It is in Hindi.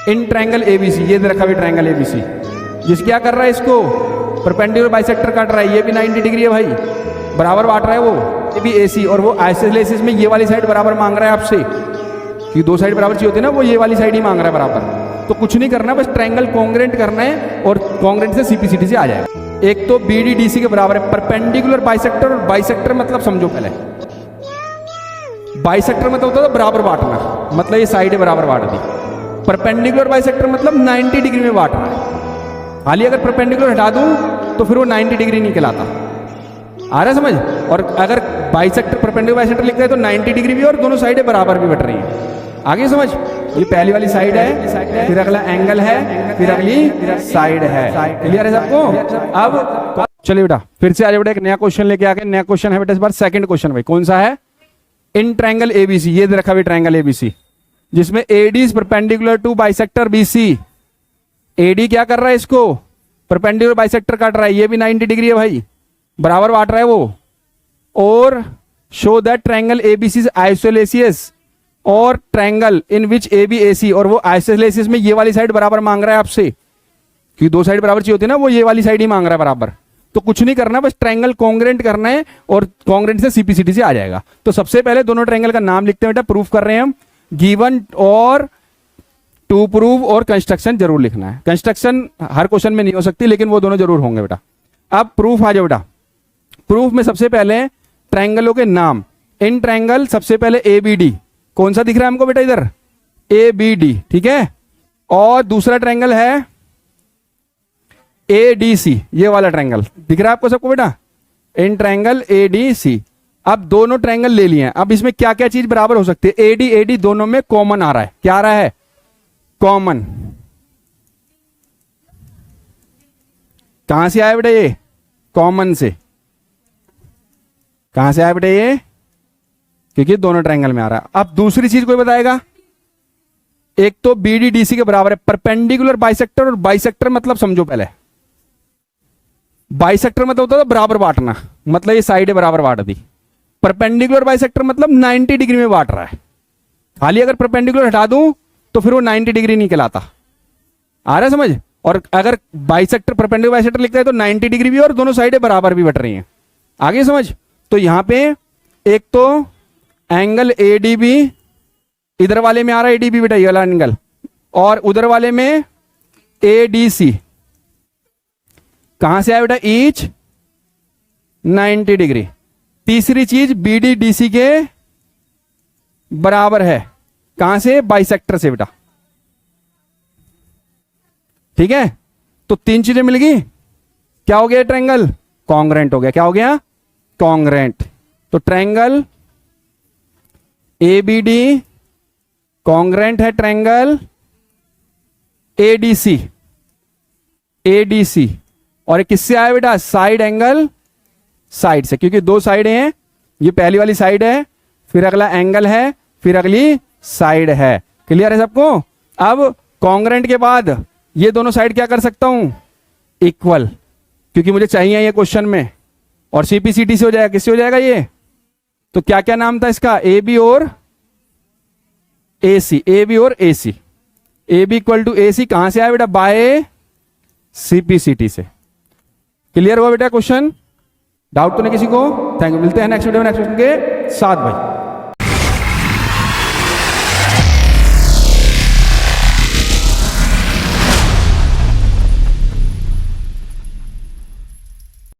इन ट्रायंगल एबीसी, ये दे रखा है ट्रायंगल एबीसी, जिस क्या कर रहा है इसको परपेंडिकुलर बाइसेक्टर काट रहा है, ये भी 90 डिग्री है भाई, बराबर बांट रहा है वो, ये भी एसी, और वो आइसोलेसिस में ये वाली साइड बराबर मांग रहा है आपसे, कि दो साइड बराबर चाहिए होती है ना, वो ये वाली साइड ही मांग रहा है बराबर। तो कुछ नहीं करना, बस ट्रायंगल कॉन्ग्रेंट करना है और कॉन्ग्रेंट से सीपीसीटी से आ जाएगा। एक तो बीडी डीसी के बराबर है, परपेंडिकुलर बाइसेक्टर, और बाइसेक्टर मतलब समझो पहले, बाइसेक्टर मतलब होता था बराबर बांटना, मतलब ये साइड बराबर बांट दी। परपेंडिकुलर बाइसेक्टर मतलब 90 डिग्री में बांट रहा है, खाली अगर परपेंडिकुलर हटा दूं तो फिर वो 90 डिग्री नहीं कहलाता। आ रहा है समझ? और अगर बाइसेक्टर परपेंडिकुलर बाइसेक्टर लिखते हैं तो 90 डिग्री भी और दोनों साइडें बराबर भी बट रही हैं। आगे समझ? ये पहली वाली साइड है, फिर अगला एंगल है, फिर अगली साइड है। क्लियर है सबको? अब चलिए बेटा फिर से आ जाए बेटा, एक नया क्वेश्चन लेके आ गए। नया क्वेश्चन है बेटा इस बार सेकंड क्वेश्चन भाई, कौन सा है? इन ट्रायंगल एबीसी, ये दे रखा है ट्रायंगल एबीसी, जिसमें AD is perpendicular to bisector BC. AD क्या कर रहा है, इसको परपेंडिकुलर बाइसेक्टर काट रहा है, ये भी 90 डिग्री है भाई, बराबर बांट रहा है वो। और show that triangle ABC is isosceles, और triangle in which A B ए सी, और वो आइसोलेसिस में ये वाली साइड बराबर मांग रहा है आपसे, क्योंकि दो साइड बराबर चाहिए होती है ना, वो ये वाली साइड ही मांग रहा है बराबर। तो कुछ नहीं करना, बस ट्रायंगल कॉन्ग्रेंट करना है और कॉन्ग्रेंट से सीपीसीटी से आ जाएगा। तो सबसे पहले दोनों ट्रायंगल का नाम लिखते हैं बेटा, प्रूफ कर रहे हैं हम। गिवन और टू प्रूव और कंस्ट्रक्शन जरूर लिखना है। कंस्ट्रक्शन हर क्वेश्चन में नहीं हो सकती, लेकिन वो दोनों जरूर होंगे बेटा। अब प्रूफ आ जाओ बेटा। प्रूफ में सबसे पहले ट्रायंगलों के नाम। इन ट्रायंगल सबसे पहले ए बी डी, कौन सा दिख रहा है हमको बेटा इधर? ए बी डी, ठीक है। और दूसरा ट्रायंगल है ए डी सी, ये वाला ट्रायंगल दिख रहा है आपको सबको बेटा? In triangle A D C. अब दोनों ट्रायंगल ले लिए हैं, अब इसमें क्या क्या चीज बराबर हो सकती है? ए डी दोनों में कॉमन आ रहा है। क्या आ रहा है? कॉमन। कहां से आया बेटा ये? कॉमन से। कहां से आया बेटा ये? क्योंकि दोनों ट्रायंगल में आ रहा है। अब दूसरी चीज कोई बताएगा? एक तो बीडी डीसी के बराबर है, परपेंडिकुलर बाइसेक्टर, और बाइसेक्टर मतलब समझो पहले, बाइसेक्टर मतलब होता था बराबर बांटना, मतलब ये साइडें बराबर बांट दी। परपेंडिकुलर बाइसेक्टर मतलब 90 डिग्री में बांट रहा है, खाली अगर परपेंडिकुलर हटा दूं तो फिर वो 90 डिग्री नहीं कहलाता। आ रहा है समझ? और अगर बाइसेक्टर परपेंडिकुलर बाइसेक्टर लिखता है तो 90 डिग्री भी और दोनों साइडें बराबर भी बट रही हैं। आगे समझ? तो यहां पे एक तो एंगल एडीबी इधर वाले में आ रहा है, एडीबी बेटा ये वाला एंगल, और उधर वाले में एडीसी। कहां से आया बेटा? Each 90 degree. तीसरी चीज बीडी डीसी के बराबर है, कहां से? बाइसेक्टर से बेटा, ठीक है। तो तीन चीजें मिल गई, क्या हो गया? ट्रायंगल कॉन्ग्रेंट हो गया। क्या हो गया? कॉन्ग्रेंट। तो ट्रायंगल एबीडी कॉन्ग्रेंट है ट्रायंगल एडीसी, एडीसी। और किससे आया बेटा? साइड एंगल साइड से, क्योंकि दो साइड हैं, ये पहली वाली साइड है, फिर अगला एंगल है, फिर अगली साइड है। क्लियर है सबको? अब कॉन्ग्रेंट के बाद ये दोनों साइड क्या कर सकता हूं? इक्वल, क्योंकि मुझे चाहिए ये क्वेश्चन में, और सीपीसीटी से हो जाएगा। किससे हो जाएगा ये? तो क्या क्या नाम था इसका? ए बी और ए सी, ए बी और ए सी। ए बी इक्वल टू ए सी कहां से आया बेटा? बाय सीपीसीटी से। क्लियर हुआ बेटा क्वेश्चन? डाउट तो नहीं किसी को? Thank you. मिलते हैं नेक्स्ट वीडियो में नेक्स्ट क्वेश्चन के साथ भाई।